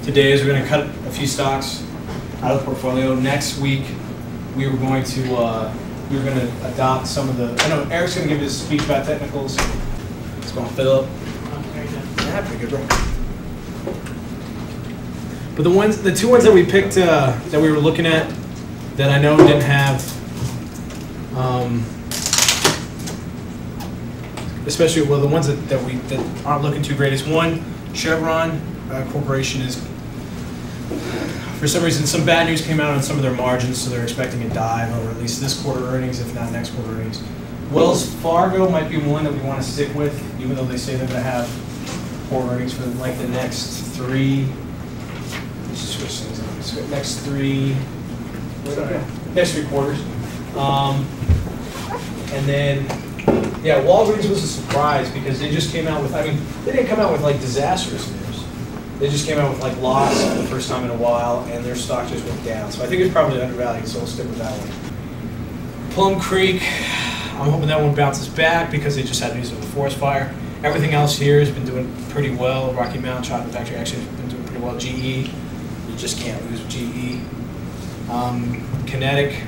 today is we're going to cut a few stocks out of the portfolio. Next week, we were going to adopt some of the. I know Eric's going to give his speech about technicals. It's going to fill up. Yeah, pretty good, bro. But the two ones that we picked that we were looking at that I know didn't have, especially the ones that aren't looking too great is one, Chevron Corporation is, for some reason, some bad news came out on some of their margins, so they're expecting a dive over at least this quarter earnings, if not next quarter earnings. Wells Fargo might be one that we want to stick with, even though they say they're going to have poor earnings for like the next three. Let's just switch things up. So next three quarters. And then, yeah, Walgreens was a surprise because they just came out with, I mean, they didn't come out with like disastrous news. They just came out with like loss for the first time in a while, and their stock just went down. So I think it's probably undervalued, so we'll stick with that one. Plum Creek, I'm hoping that one bounces back because they just had news of the forest fire. Everything else here has been doing pretty well. Rocky Mountain Chocolate Factory actually has been doing pretty well. GE, you just can't lose with GE. Kinetic,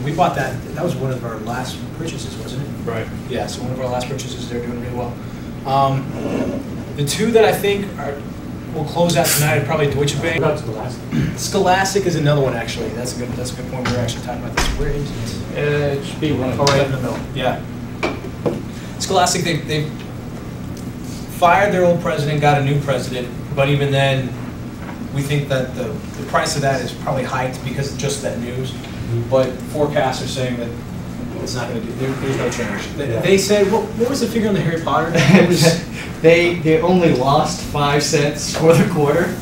we bought that. That was one of our last purchases, wasn't it? Right. Yeah, so one of our last purchases. They're doing really well. The two that I think will close out tonight are probably Deutsche Bank. What about Scholastic? Scholastic is another one actually. That's a good point. We were actually talking about this. Where is it? It should be right in the middle. Yeah. Scholastic, they fired their old president, got a new president, but even then, we think that the price of that is probably hiked because of just that news. But forecasts are saying that it's not going to do. There's no change. They said, what was the figure on the Harry Potter? It was, they only lost 5 cents for the quarter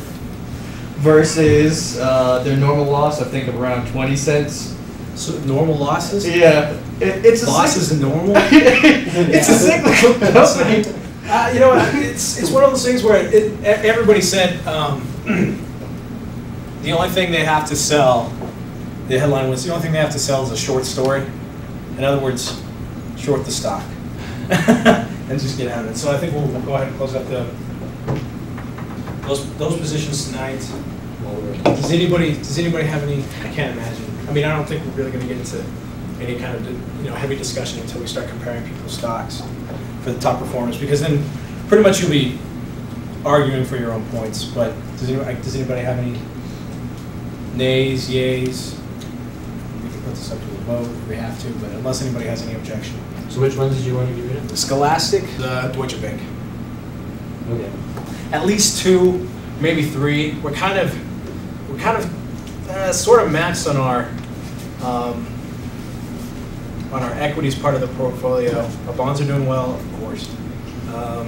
versus their normal loss, I think, of around 20 cents. So normal losses? Yeah, it's a losses is normal. It's a cyclical company. You know, it's one of those things where everybody said the only thing they have to sell. The headline was the only thing they have to sell is a short story. In other words, short the stock and just get out of it. So I think we'll go ahead and close up those positions tonight. Does anybody have any? I can't imagine. I mean, I don't think we're really going to get into any kind of heavy discussion until we start comparing people's stocks for the top performers, because then pretty much you'll be arguing for your own points. But does anybody have any nays, yays? We can put this up to a vote if we have to, but unless anybody has any objection. So which ones did you want to get rid of? The Scholastic, the Deutsche Bank. Okay. At least 2, maybe 3. We're kind of sort of maxed on our equities part of the portfolio. Our bonds are doing well, of course. Are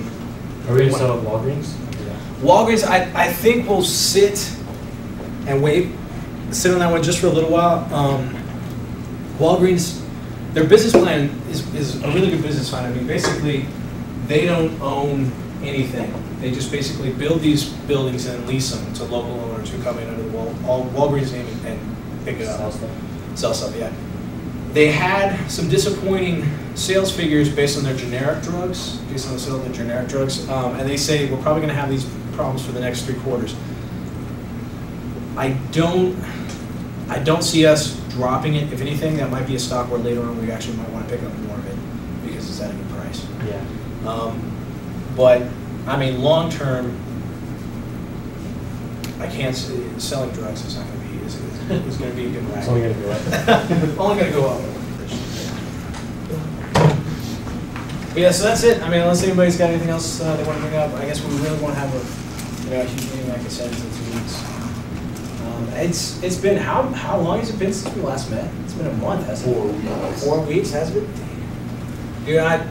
we going to sell Walgreens? Yeah. Walgreens, I think we'll sit and sit on that one just for a little while. Walgreens, their business plan is a really good business plan. I mean, basically, they don't own anything. They just basically build these buildings and lease them to local owners who come in under the Walgreens name and pick it up. Sell stuff, yeah. They had some disappointing sales figures based on their generic drugs, based on the sale of their generic drugs, and they say we're probably going to have these problems for the next 3 quarters. I don't see us dropping it. If anything, that might be a stock where later on we actually might want to pick up more of it because it's at a good price. Yeah. But I mean, long term, I can't see selling drugs is not going to be is going to be a good ride. It's only going to go up. Only going to go up. But yeah, so that's it. I mean, unless anybody's got anything else they want to bring up, I guess we really won't have a huge meeting like I said in 2 weeks. It's been how long has it been since we last met? It's been a month, hasn't it? 4 weeks. 4 weeks, has it? Dude, I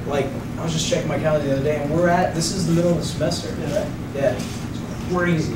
was just checking my calendar the other day, and this is the middle of the semester, right? Yeah, it's crazy.